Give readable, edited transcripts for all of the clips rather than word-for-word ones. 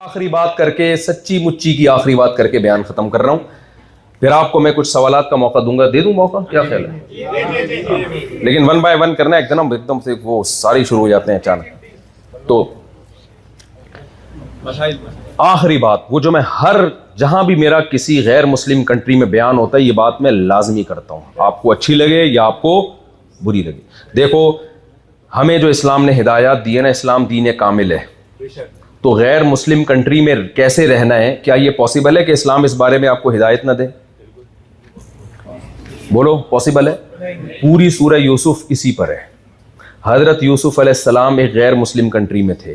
آخری بات کر کے سچی مچی کی آخری بات کر کے بیان ختم کر رہا ہوں. پھر آپ کو میں کچھ سوالات کا موقع دوں گا. دے دوں موقع؟ کیا خیال ہے؟ لیکن ون بائی ون کرنا ہے ایک دم سے وہ سارے شروع ہو جاتے ہیں اچانک. تو آخری بات وہ جو میں ہر جہاں بھی میرا کسی غیر مسلم کنٹری میں بیان ہوتا ہے یہ بات میں لازمی کرتا ہوں, آپ کو اچھی لگے یا آپ کو بری لگے. دیکھو ہمیں جو اسلام نے ہدایات دی ہے نا, اسلام دین کامل ہے, تو غیر مسلم کنٹری میں کیسے رہنا ہے, کیا یہ پاسبل ہے کہ اسلام اس بارے میں آپ کو ہدایت نہ دے؟ بولو پاسبل ہے؟ پوری سورہ یوسف اسی پر ہے. حضرت یوسف علیہ السلام ایک غیر مسلم کنٹری میں تھے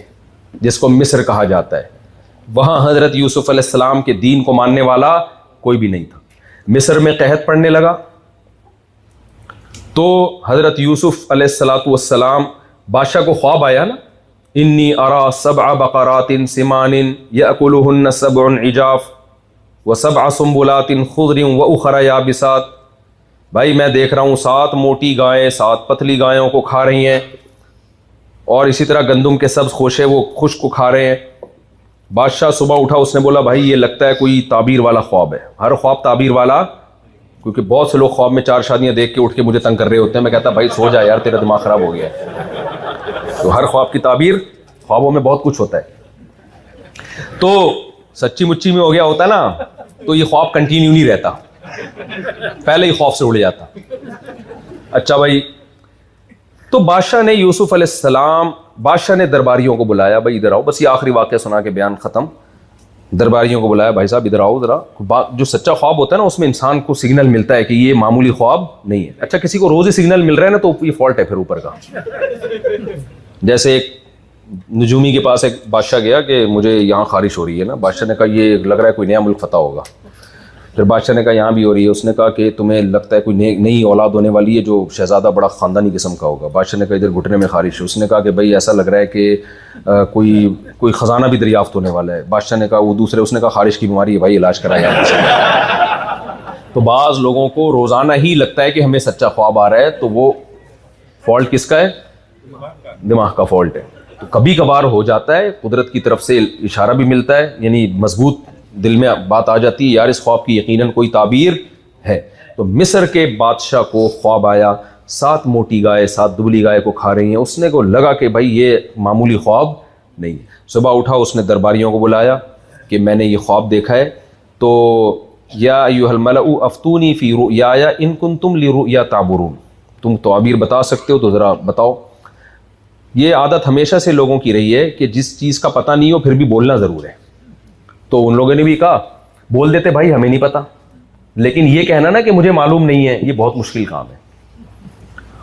جس کو مصر کہا جاتا ہے. وہاں حضرت یوسف علیہ السلام کے دین کو ماننے والا کوئی بھی نہیں تھا. مصر میں قحط پڑنے لگا تو حضرت یوسف علیہ السلام بادشاہ کو خواب آیا نا, انی ارا سبع بقرات سمان یأکلہن سبع عجاف وسبع سنبلات خضر واخر یابسات. بھائی میں دیکھ رہا ہوں 7 موٹی گائیں 7 پتلی گایوں کو کھا رہی ہیں, اور اسی طرح گندم کے سبز خوشے وہ خشک کو کھا رہے ہیں. بادشاہ صبح اٹھا, اس نے بولا بھائی یہ لگتا ہے کوئی تعبیر والا خواب ہے. ہر خواب تعبیر والا, کیونکہ بہت سے لوگ خواب میں 4 شادیاں دیکھ کے اٹھ کے مجھے تنگ کر رہے ہوتے ہیں. میں کہتا بھائی سو جا یار, تیرا دماغ خراب ہو گیا ہے. تو ہر خواب کی تعبیر, خوابوں میں بہت کچھ ہوتا ہے. تو سچی مچی میں ہو گیا ہوتا نا تو یہ خواب کنٹینیو نہیں رہتا, پہلے ہی خوف سے اڑ جاتا. اچھا بھائی, تو بادشاہ نے یوسف علیہ السلام, بادشاہ نے درباریوں کو بلایا, بھائی ادھر آؤ, بس یہ آخری واقعہ سنا کے بیان ختم. درباریوں کو بلایا, بھائی صاحب ادھر آؤ ذرا. جو سچا خواب ہوتا ہے نا اس میں انسان کو سگنل ملتا ہے کہ یہ معمولی خواب نہیں ہے. اچھا کسی کو روز ہی سگنل مل رہا ہے نا تو یہ فالٹ ہے پھر اوپر کا. جیسے ایک نجومی کے پاس ایک بادشاہ گیا کہ مجھے یہاں خارش ہو رہی ہے نا. بادشاہ نے کہا یہ لگ رہا ہے کوئی نیا ملک فتح ہوگا. پھر بادشاہ نے کہا یہاں بھی ہو رہی ہے. اس نے کہا کہ تمہیں لگتا ہے کوئی نئی اولاد ہونے والی ہے جو شہزادہ بڑا خاندانی قسم کا ہوگا. بادشاہ نے کہا ادھر گھٹنے میں خارش ہے. اس نے کہا کہ بھائی ایسا لگ رہا ہے کہ کوئی خزانہ بھی دریافت ہونے والا ہے. بادشاہ نے کہا وہ دوسرے, اس نے کہا خارش کی بیماری ہے بھائی, علاج کرایا. تو بعض لوگوں کو روزانہ ہی لگتا ہے کہ ہمیں سچا خواب آ رہا ہے, تو وہ فالٹ کس کا ہے؟ دماغ کا فالٹ ہے. تو کبھی کبھار ہو جاتا ہے, قدرت کی طرف سے اشارہ بھی ملتا ہے, یعنی مضبوط دل میں بات آ جاتی ہے یار اس خواب کی یقیناً کوئی تعبیر ہے. تو مصر کے بادشاہ کو خواب آیا 7 موٹی گائے 7 دبلی گائے کو کھا رہی ہیں. اس نے کو لگا کہ بھائی یہ معمولی خواب نہیں. صبح اٹھا, اس نے درباریوں کو بلایا کہ میں نے یہ خواب دیکھا ہے, تو یا ایھا الملأ افتونی فی رؤیایا ان کنتم لرؤیا تعبرون, تم تعبیر بتا سکتے ہو تو ذرا بتاؤ. یہ عادت ہمیشہ سے لوگوں کی رہی ہے کہ جس چیز کا پتہ نہیں ہو پھر بھی بولنا ضرور ہے. تو ان لوگوں نے بھی کہا بول دیتے بھائی ہمیں نہیں پتا, لیکن یہ کہنا نا کہ مجھے معلوم نہیں ہے یہ بہت مشکل کام ہے.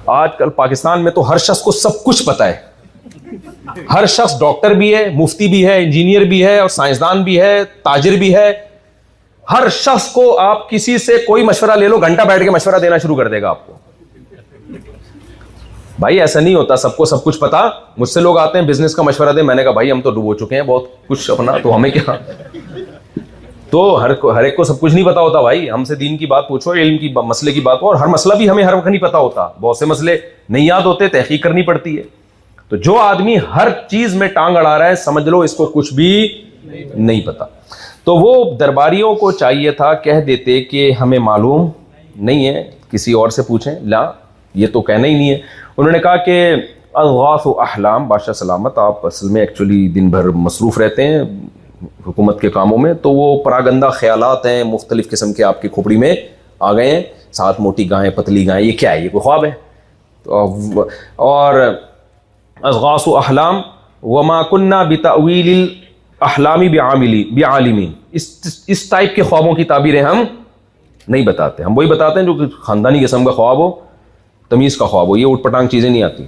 آج کل پاکستان میں تو ہر شخص کو سب کچھ پتا ہے. ہر شخص ڈاکٹر بھی ہے, مفتی بھی ہے, انجینئر بھی ہے, اور سائنسدان بھی ہے, تاجر بھی ہے. ہر شخص کو آپ کسی سے کوئی مشورہ لے لو, گھنٹہ بیٹھ کے مشورہ دینا شروع کر دے گا آپ کو. بھائی ایسا نہیں ہوتا سب کو سب کچھ پتا. مجھ سے لوگ آتے ہیں بزنس کا مشورہ دیں, میں نے کہا بھائی ہم تو ڈوبو چکے ہیں بہت کچھ اپنا, تو ہمیں کیا. تو ہر ایک کو سب کچھ نہیں پتا ہوتا بھائی. ہم سے دین کی بات پوچھو, علم کی مسئلے کی بات ہو, اور ہر مسئلہ بھی ہمیں ہر وقت نہیں پتا ہوتا. بہت سے مسئلے نہیں یاد ہوتے, تحقیق کرنی پڑتی ہے. تو جو آدمی ہر چیز میں ٹانگ اڑا رہا ہے سمجھ لو اس کو کچھ بھی نہیں پتا. تو وہ درباریوں کو چاہیے تھا کہہ دیتے کہ ہمیں معلوم نہیں ہے, کسی اور سے پوچھیں. لا, یہ تو کہنا ہی نہیں ہے. انہوں نے کہا کہ اضغاث و احلام, بادشاہ سلامت آپ اصل میں ایکچولی دن بھر مصروف رہتے ہیں حکومت کے کاموں میں, تو وہ پراگندہ خیالات ہیں مختلف قسم کے آپ کی کھوپڑی میں آ گئے ہیں. 7 موٹی گائیں پتلی گائیں, یہ کیا ہے, یہ کوئی خواب ہے؟ اور اضغاث و احلام وما كنا بتأویل الاحلام بعالمین, اس ٹائپ کے خوابوں کی تعبیریں ہم نہیں بتاتے. ہم وہی بتاتے ہیں جو خاندانی قسم کا خواب ہو, تمیز کا خواب ہو, یہ اوٹ پٹانگ چیزیں نہیں آتی.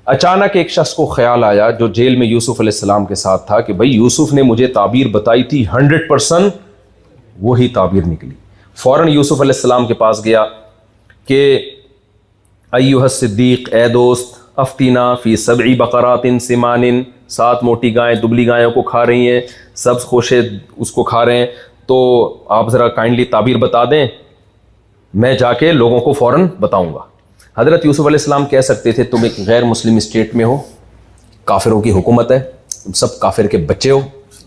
اچانک ایک شخص کو خیال آیا جو جیل میں یوسف علیہ السلام کے ساتھ تھا کہ بھائی یوسف نے مجھے تعبیر بتائی تھی 100% وہی تعبیر نکلی. فوراً یوسف علیہ السلام کے پاس گیا کہ ایھا الصدیق, اے دوست, افتینا فی 7 بقرات سمان, 7 موٹی گائیں دبلی گایوں کو کھا رہی ہیں, سبز خوشے اس کو کھا رہے ہیں, تو آپ ذرا کائنڈلی تعبیر بتا دیں, میں جا کے لوگوں کو فوراً بتاؤں گا. حضرت یوسف علیہ السلام کہہ سکتے تھے تم ایک غیر مسلم اسٹیٹ میں ہو, کافروں کی حکومت ہے, تم سب کافر کے بچے ہو,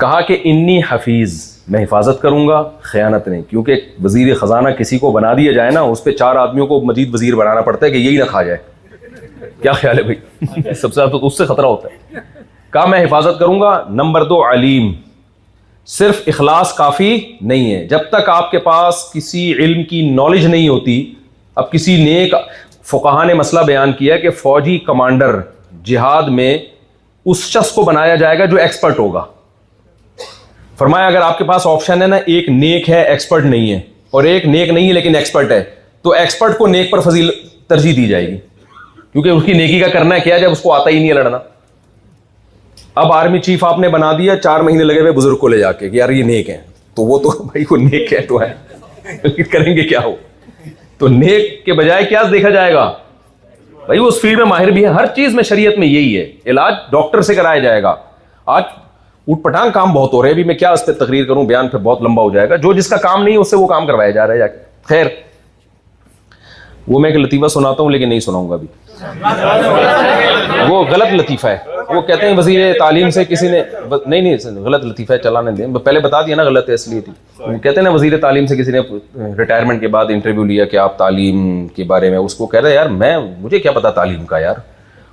کہا کہ انی حفیظ، میں حفاظت کروں گا، خیانت نہیں. کیونکہ وزیر خزانہ کسی کو بنا دیا جائے نا، اس پہ 4 آدمیوں کو مزید وزیر بنانا پڑتا ہے کہ یہی نہ کھا جائے. کیا خیال ہے بھائی؟ سب سے زیادہ تو اس سے خطرہ ہوتا ہے. کہا میں حفاظت کروں گا. نمبر 2 علیم، صرف اخلاص کافی نہیں ہے. جب تک آپ کے پاس کسی علم کی نالج نہیں ہوتی. اب کسی نیک فقہا نے مسئلہ بیان کیا کہ فوجی کمانڈر جہاد میں اس شخص کو بنایا جائے گا جو ایکسپرٹ ہوگا. فرمایا اگر آپ کے پاس آپشن ہے نا، ایک نیک ہے ایکسپرٹ نہیں ہے، اور ایک نیک نہیں ہے لیکن ایکسپرٹ ہے، تو ایکسپرٹ کو نیک پر ترجیح دی جائے گی، کیونکہ اس کی نیکی کا کرنا ہے کیا جب اس کو آتا ہی نہیں ہے لڑنا. اب آرمی چیف آپ نے بنا دیا، 4 مہینے لگے ہوئے بزرگ کو لے جا کے کہ یار یہ نیک ہیں، تو وہ تو بھائی وہ نیک ہے تو ہے، کریں گے کیا ہو. تو نیک کے بجائے کیا دیکھا جائے گا بھائی وہ اس فیلڈ میں ماہر بھی ہے. ہر چیز میں شریعت میں یہی ہے، علاج ڈاکٹر سے کرایا جائے گا. آج اوٹ پٹانگ کام بہت ہو رہے ہیں، ابھی میں کیا اس پہ تقریر کروں، بیان پہ بہت لمبا ہو جائے گا. جو جس کا کام نہیں ہے اس سے وہ کام کروایا جا رہا ہے جا کے. خیر وہ میں ایک لطیفہ سناتا ہوں لیکن نہیں سناؤں گا ابھی، وہ غلط لطیفہ ہے. وہ کہتے ہیں وزیر تعلیم سے کسی نے، نہیں غلط لطیفہ ہے، چلانے دیں، پہلے بتا دیا نا غلط ہے اس لیے تھی. وہ کہتے ہیں نا وزیر تعلیم سے کسی نے ریٹائرمنٹ کے بعد انٹرویو لیا کہ آپ تعلیم کے بارے میں، اس کو کہہ رہے یار مجھے کیا پتا تعلیم کا یار.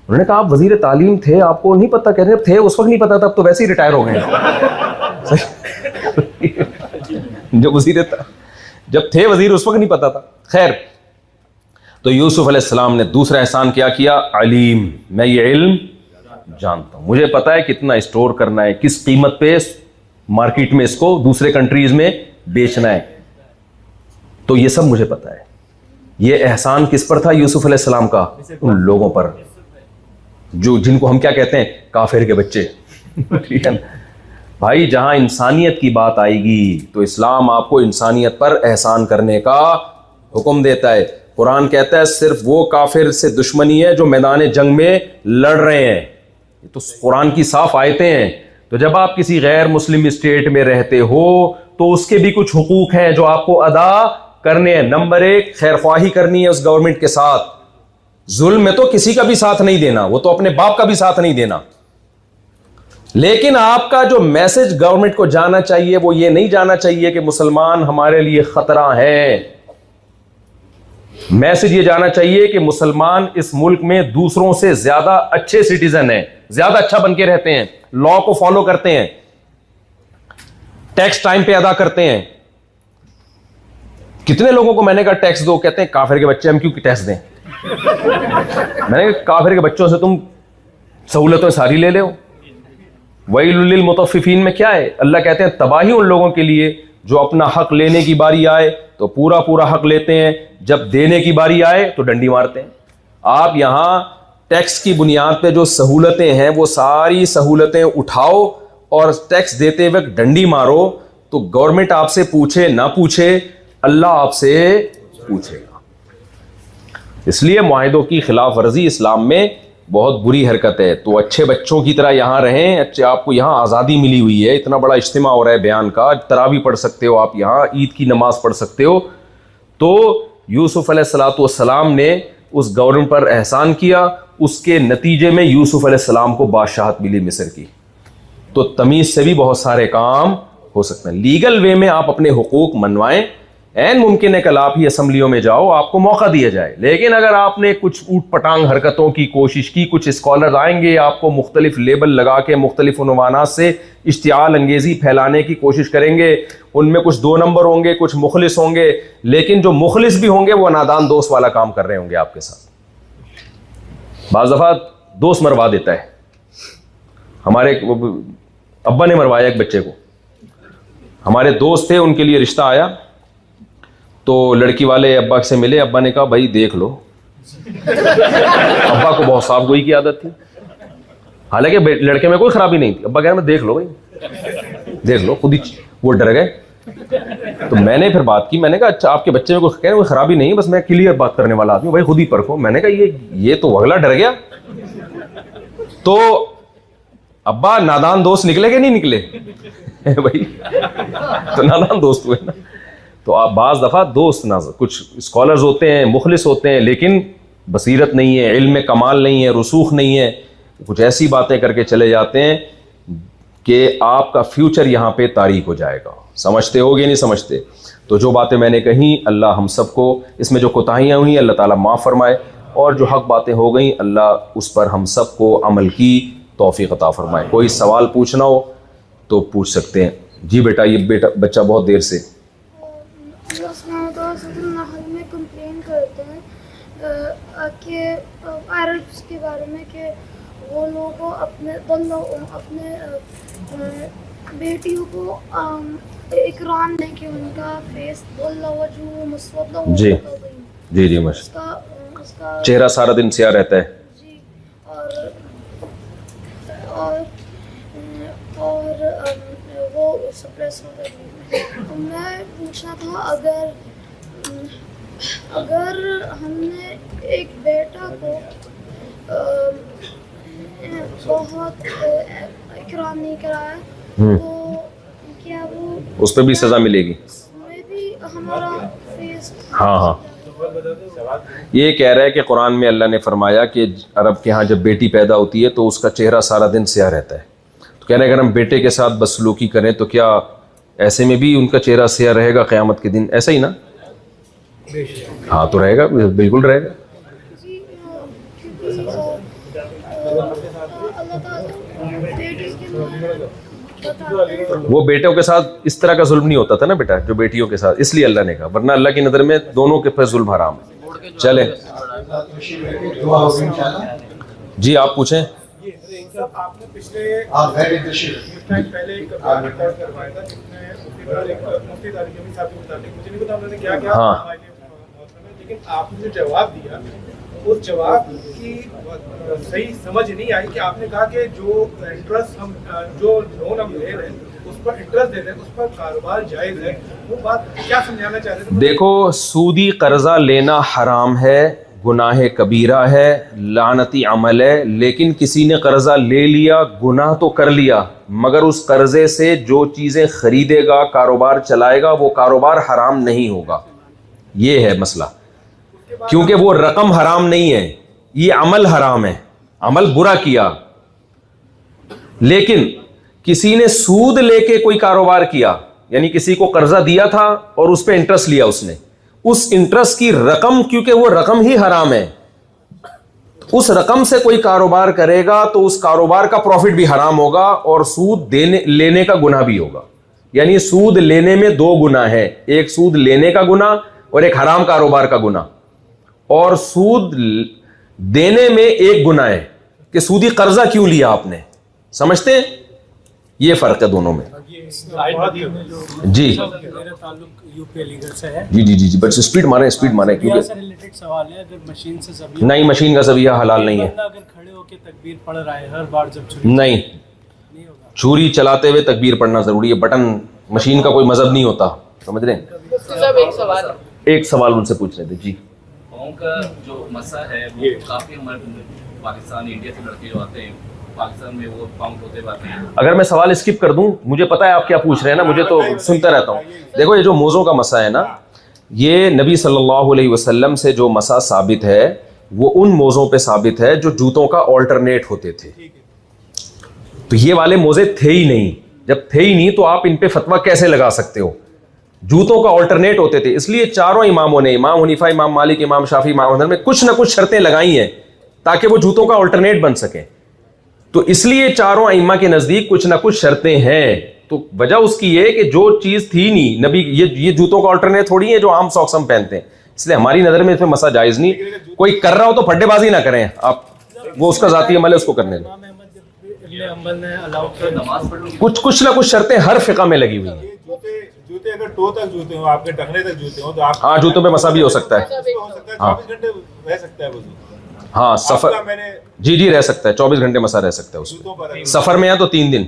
انہوں نے کہا آپ وزیر تعلیم تھے، آپ کو نہیں پتا؟ کہہ رہے تھے اس وقت نہیں پتا تھا، اب تو ویسے ہی ریٹائر ہو گئے. جب تھے وزیر اس وقت نہیں پتا تھا. خیر تو یوسف علیہ السلام نے دوسرا احسان کیا علیم، میں یہ علم جانتا ہوں، مجھے پتا ہے کتنا اسٹور کرنا ہے، کس قیمت پہ مارکیٹ میں اس کو دوسرے کنٹریز میں بیچنا ہے، تو یہ سب مجھے پتا ہے. یہ احسان کس پر تھا یوسف علیہ السلام کا؟ ان لوگوں پر جن کو ہم کیا کہتے ہیں، کافر کے بچے. ٹھیک ہے نا بھائی، جہاں انسانیت کی بات آئے گی تو اسلام آپ کو انسانیت پر احسان کرنے کا حکم دیتا ہے. قرآن کہتا ہے صرف وہ کافر سے دشمنی ہے جو میدان جنگ میں لڑ رہے ہیں. یہ تو قرآن کی صاف آیتیں ہیں. تو جب آپ کسی غیر مسلم اسٹیٹ میں رہتے ہو تو اس کے بھی کچھ حقوق ہیں جو آپ کو ادا کرنے ہیں. نمبر 1 خیر خواہی کرنی ہے اس گورنمنٹ کے ساتھ. ظلم میں تو کسی کا بھی ساتھ نہیں دینا، وہ تو اپنے باپ کا بھی ساتھ نہیں دینا. لیکن آپ کا جو میسج گورنمنٹ کو جانا چاہیے وہ یہ نہیں جانا چاہیے کہ مسلمان ہمارے لیے خطرہ ہیں. میسج یہ جانا چاہیے کہ مسلمان اس ملک میں دوسروں سے زیادہ اچھے سٹیزن ہیں، زیادہ اچھا بن کے رہتے ہیں، لا کو فالو کرتے ہیں، ٹیکس ٹائم پہ ادا کرتے ہیں. کتنے لوگوں کو میں نے کہا ٹیکس دو، کہتے ہیں کافر کے بچے ہم کیوں ٹیکس دیں. میں نے کہا کافر کے بچوں سے تم سہولتیں ساری لے لو. ویل للمطففین میں کیا ہے؟ اللہ کہتے ہیں تباہی ان لوگوں کے لیے جو اپنا حق لینے کی باری آئے تو پورا حق لیتے ہیں، جب دینے کی باری آئے تو ڈنڈی مارتے ہیں. آپ یہاں ٹیکس کی بنیاد پہ جو سہولتیں ہیں وہ ساری سہولتیں اٹھاؤ اور ٹیکس دیتے وقت ڈنڈی مارو، تو گورنمنٹ آپ سے پوچھے نہ پوچھے اللہ آپ سے پوچھے گا. اس لیے معاہدوں کی خلاف ورزی اسلام میں بہت بری حرکت ہے. تو اچھے بچوں کی طرح یہاں رہیں. آپ کو یہاں آزادی ملی ہوئی ہے، اتنا بڑا اجتماع ہو رہا ہے بیان کا، تراویح پڑھ سکتے ہو آپ، یہاں عید کی نماز پڑھ سکتے ہو. تو یوسف علیہ السلام نے اس گورنمنٹ پر احسان کیا، اس کے نتیجے میں یوسف علیہ السلام کو بادشاہت ملی مصر کی. تو تمیز سے بھی بہت سارے کام ہو سکتے ہیں. لیگل وے میں آپ اپنے حقوق منوائیں. این ممکن ہے کل آپ ہی اسمبلیوں میں جاؤ، آپ کو موقع دیا جائے. لیکن اگر آپ نے کچھ اوٹ پٹانگ حرکتوں کی کوشش کی، کچھ اسکالر آئیں گے آپ کو مختلف لیبل لگا کے مختلف عنوانات سے اشتعال انگیزی پھیلانے کی کوشش کریں گے. ان میں کچھ 2 نمبر ہوں گے، کچھ مخلص ہوں گے، لیکن جو مخلص بھی ہوں گے وہ نادان دوست والا کام کر رہے ہوں گے آپ کے ساتھ. بعض دفعہ دوست مروا دیتا ہے. ہمارے ابا نے مروایا ایک بچے کو. ہمارے دوست تھے، ان کے لیے رشتہ آیا تو لڑکی والے ابا سے ملے. ابا نے کہا بھائی دیکھ لو. ابا کو بہت صاف گوئی کی عادت تھی، حالانکہ لڑکے میں کوئی خرابی نہیں تھی. ابا کہہ رہے میں دیکھ لو بھائی دیکھ لو. خود ہی وہ ڈر گئے. تو میں نے پھر بات کی، میں نے کہا اچھا آپ کے بچے میں کوئی خرابی نہیں ہے، بس میں کلیئر بات کرنے والا آدمی ہوں بھائی، خود ہی پرکھو. میں نے کہا یہ تو اگلا ڈر گیا. تو ابا نادان دوست نکلے کہ نہیں نکلے بھائی؟ تو نادان دوست ہوئے نا. تو آپ بعض دفعہ دوست نہ، کچھ اسکالرز ہوتے ہیں مخلص ہوتے ہیں لیکن بصیرت نہیں ہے، علم میں کمال نہیں ہے، رسوخ نہیں ہے، کچھ ایسی باتیں کر کے چلے جاتے ہیں کہ آپ کا فیوچر یہاں پہ تاریک ہو جائے گا. سمجھتے ہو گے نہیں سمجھتے؟ تو جو باتیں میں نے کہیں اللہ ہم سب کو اس میں جو کوتاہیاں ہوئیں اللہ تعالیٰ معاف فرمائے, اور جو حق باتیں ہو گئیں اللہ اس پر ہم سب کو عمل کی توفیق عطا فرمائے. کوئی سوال پوچھنا ہو تو پوچھ سکتے ہیں. جی بیٹا, یہ بچہ بہت دیر سے میں کمپلین کرتے ہیں کہ عربس کے بارے میں کہ وہ لوگ اپنے بیٹیوں کو اکرام دیں کہ ان کا فیس وجہ مسودہ ہو. جی جی جی ماشاء اس کا چہرہ سارا دن سیاہ رہتا ہے. جی اور وہ سپریس ہو گئی. میں پوچھنا تھا اگر ہم نے ایک بیٹا کو بہت اکرام نہیں کرایا تو کیا وہ اس پہ بھی سزا ملے گی؟ میں بھی ہمارا فیس. ہاں یہ کہہ رہا ہے کہ قرآن میں اللہ نے فرمایا کہ عرب کے ہاں جب بیٹی پیدا ہوتی ہے تو اس کا چہرہ سارا دن سیاہ رہتا ہے. تو کہہ رہے ہیں اگر ہم بیٹے کے ساتھ بدسلوکی کریں تو کیا ایسے میں بھی ان کا چہرہ سیاہ رہے گا قیامت کے دن؟ ایسا ہی نا؟ ہاں تو رہے گا, بالکل رہے گا. وہ بیٹوں کے ساتھ اس طرح کا ظلم نہیں ہوتا تھا نا بیٹا جو بیٹیوں کے ساتھ, اس لیے اللہ نے کہا, ورنہ اللہ کی نظر میں دونوں کے پہ ظلم حرام ہے. چلیں جی آپ پوچھیں. آپ نے پچھلے پہلے ایک ریکارڈ کروایا تھا جس میں مفتی طارق جمیل صاحب کے متعلق مجھے نہیں پتا انہوں نے کیا کیا, لیکن آپ نے جو جواب دیا اس جواب کی صحیح سمجھ نہیں آئی کہ آپ نے کہا کہ جو انٹرسٹ ہم جو لون ہم لے رہے ہیں اس پر انٹرسٹ دے رہے ہیں اس پر کاروبار جائز ہے. وہ بات کیا سمجھانا چاہ رہے تھے؟ دیکھو سودی قرضہ لینا حرام ہے, گناہ کبیرہ ہے, لعنتی عمل ہے, لیکن کسی نے قرضہ لے لیا گناہ تو کر لیا, مگر اس قرضے سے جو چیزیں خریدے گا کاروبار چلائے گا وہ کاروبار حرام نہیں ہوگا. یہ ہے مسئلہ, کیونکہ وہ رقم حرام نہیں ہے, یہ عمل حرام ہے, عمل برا کیا. لیکن کسی نے سود لے کے کوئی کاروبار کیا, یعنی کسی کو قرضہ دیا تھا اور اس پہ انٹرسٹ لیا اس نے, اس انٹرسٹ کی رقم, کیونکہ وہ رقم ہی حرام ہے, اس رقم سے کوئی کاروبار کرے گا تو اس کاروبار کا پروفٹ بھی حرام ہوگا اور سود لینے کا گناہ بھی ہوگا. یعنی سود لینے میں دو گناہ ہے, ایک سود لینے کا گناہ اور ایک حرام کاروبار کا گناہ. اور سود دینے میں ایک گناہ ہے کہ سودی قرضہ کیوں لیا آپ نے, سمجھتے ہیں؟ یہ فرق ہے دونوں میں. جی میرا تعلق یو پی علی گڑھ سے ہے. جی جی جی بس اسپیڈ ماریں کیونکہ ریلیٹڈ سوال ہے. اگر مشین سے ذبیحہ نہیں, مشین کا ذبیحہ حلال نہیں ہے. اگر کھڑے ہو کے تکبیر پڑھ رہا ہے ہر بار جب چھری نہیں, چھری چلاتے ہوئے تکبیر پڑھنا ضروری ہے. بٹن مشین کا کوئی مذہب نہیں ہوتا, سمجھ رہے ہیں؟ ایک سوال ان سے پوچھ رہے تھے. جی کا جو مسئلہ ہے وہ کافی ہمارے پاکستان انڈیا سے لڑکے جو آتے ہیں پاکستان میں وہ کاؤنٹ ہوتے باتیں ہیں. اگر میں سوال اسکپ کر دوں, مجھے پتا ہے آپ کیا پوچھ رہے ہیں نا, مجھے تو سنتا رہتا ہوں. دیکھو یہ جو موزوں کا مسئلہ ہے نا, یہ نبی صلی اللہ علیہ وسلم سے جو مسئلہ ثابت ہے وہ ان موزوں پہ ثابت ہے جو جوتوں کا آلٹرنیٹ ہوتے تھے. تو یہ والے موزے تھے ہی نہیں, جب تھے ہی نہیں تو آپ ان پہ فتویٰ کیسے لگا سکتے ہو؟ جوتوں کا آلٹرنیٹ ہوتے تھے, اس لیے چاروں اماموں نے, امام حنیفہ, امام مالک, امام شافعی, امام احمد میں کچھ نہ کچھ شرطیں لگائی ہیں تاکہ وہ جوتوں کا آلٹرنیٹ بن سکیں. تو اس لیے چاروں ائمہ کے نزدیک کچھ نہ کچھ شرطیں ہیں. تو وجہ اس کی یہ کہ جو چیز تھی نہیں نبی, یہ جوتوں کا آلٹرنیٹ تھوڑی ہے جو عام ساکس ہم پہنتے ہیں, اس لیے ہماری نظر میں اس میں مسئلہ جائز نہیں. کوئی کر رہا ہو تو پھڈے بازی نہ کریں آپ, وہ اس کا ذاتی عمل ہے, اس کو کرنے دیں. کچھ نہ کچھ شرطیں ہر فقہ میں لگی ہوئی ہیں. جوتے اگر ٹو تک جوتے ہوں, آپ کے ٹخنے تک جوتے ہوں تو آپ ہاں جوتوں پہ مسا بھی ہو سکتا ہے. 24 گھنٹے رہ سکتا ہے وضو. ہاں سفر, جی رہ سکتا ہے, 24 گھنٹے مسا رہ سکتا ہے اس میں. سفر میں ہے تو 3 دن.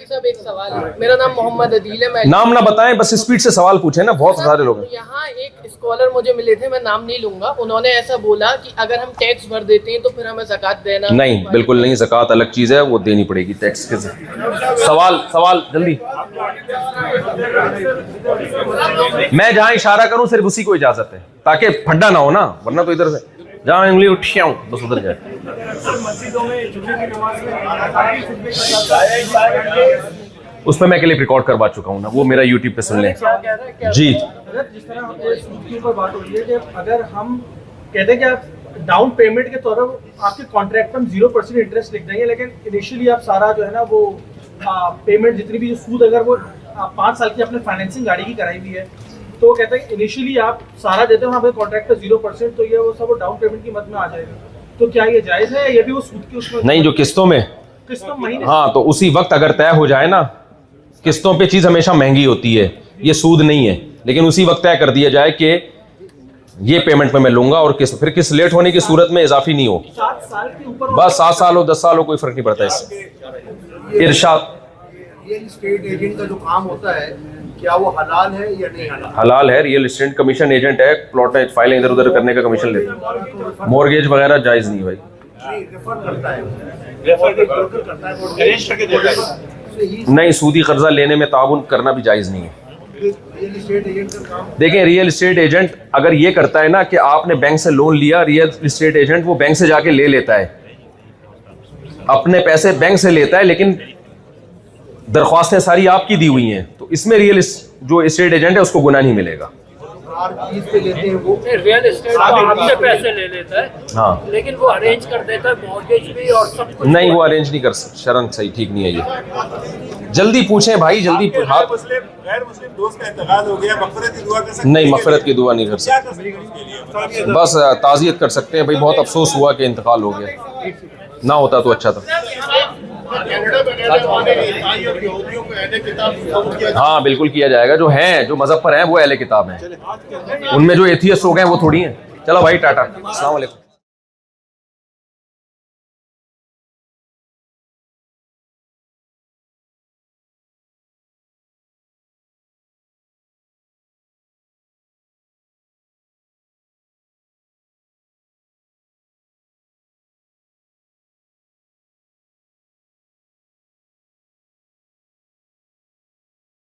صاحب ایک سوال ہے, میرا نام محمد عدیل ہے. میں نام نہ بتائیں, بس اسپیڈ سے سوال پوچھیں نا, بہت سارے لوگ ہیں. یہاں ایک اسکالر مجھے ملے تھے, میں نام نہیں لوں گا, انہوں نے ایسا بولا کہ اگر ہم ٹیکس بھر دیتے ہیں تو پھر ہمیں زکوٰۃ دینا نہیں, بالکل نہیں, زکوٰۃ الگ چیز ہے, وہ دینی پڑے گی ٹیکس کے. سوال جلدی, میں جہاں اشارہ کروں صرف اسی کو اجازت ہے تاکہ پھڈا نہ ہو نا, ورنہ تو ادھر سے جہاں انگلی اٹھیا ہوں بس ادھر جائے. اس پہ میں کلپ ریکارڈ کروا چکا ہوں نا, وہ میرا یوٹیوب پہ سن لیں. جی جس طرح سود کے اوپر بات ہو رہی ہے کہ اگر ہم کہتے ہیں کہ آپ ڈاؤن پیمنٹ کے طور پر آپ کے کانٹریکٹ پر ہم 0% انٹرسٹ لکھ دیں گے, لیکن انیشیلی آپ سارا جو ہے نا وہ پیمنٹ جتنی بھی جو سود, اگر وہ 5 سال کی آپ نے فائنینسنگ گاڑی کی کرائی ہوئی ہے تو وہ کہتے ہیں انیشیلی آپ سارا دیتے ہیں, وہاں پہ کانٹریکٹ پہ 0%, تو یہ وہ سب ڈاؤن پیمنٹ کی مد میں آ جائے گا. تو کیا یہ جائز ہے, یہ بھی وہ سود کی اس میں نہیں, جو قسطوں میں, قسطوں مہینے, ہاں تو اسی وقت اگر طے ہو جائے نا, قسطوں پہ چیز ہمیشہ مہنگی ہوتی ہے, یہ سود نہیں ہے, لیکن اسی وقت طے کر دیا جائے کہ یہ پیمنٹ میں لوں گا, اور پھر کس لیٹ ہونے کی صورت میں اضافی نہیں ہو, 7 سال کے اوپر بس 7 سال ہو 10 سال ہو کوئی فرق نہیں پڑتا اس سے. ارشاد. ریئل اسٹیٹ ایجنٹ کا جو کام ہوتا ہے کیا وہ حلال ہے یا نہیں حلال؟ حلال ہے, ریئل اسٹیٹ کمیشن ایجنٹ ہے, پلاٹ فائلنگ ادھر ادھر کرنے کا کمیشن لیتا ہے. مورگیج وغیرہ جائز نہیں بھائی. ریفر کرتا ہے, نہیں, سودی قرضہ لینے میں تعاون کرنا بھی جائز نہیں ہے. ریئل اسٹیٹ ایجنٹ کا کام دیکھیں, ریئل اسٹیٹ ایجنٹ اگر یہ کرتا ہے نا کہ آپ نے بینک سے لون لیا, ریئل اسٹیٹ ایجنٹ وہ بینک سے جا کے لے لیتا ہے, اپنے پیسے بینک سے لیتا ہے, لیکن درخواستیں ساری آپ کی دی ہوئی ہیں, تو اس میں جو اسٹیٹ ایجنٹ ہے اس کو گناہ نہیں ملے گا. چیز پہ لیتے ہیں وہ ریئل اسٹیٹ آپ سے پیسے لے لیتا ہے, ہاں لیکن وہ ارینج کر دیتا ہے مورگیج بھی اور سب کچھ. نہیں, وہ ارینج نہیں کر سکتا, شرن صحیح ٹھیک نہیں ہے یہ. جلدی پوچھیں بھائی, جلدی ہاتھ. غیر مسلم دوست کا انتقال ہو گیا, مغفرت کی دعا کر سکتے ہیں؟ نہیں, مغفرت کی دعا نہیں کر کیا سکتے, کر سکتے ہیں اس کے لیے؟ بس تعزیت کر سکتے ہیں بھائی, بہت افسوس ہوا کہ انتقال ہو گیا, نہ ہوتا تو اچھا تھا. ہاں بالکل کیا جائے گا, جو ہیں جو مذہب پر ہیں وہ اہل کتاب ہیں, ان میں جو ایتھیسٹ ہو گئے ہیں وہ تھوڑی ہیں. چلو بھائی, ٹاٹا, السلام علیکم.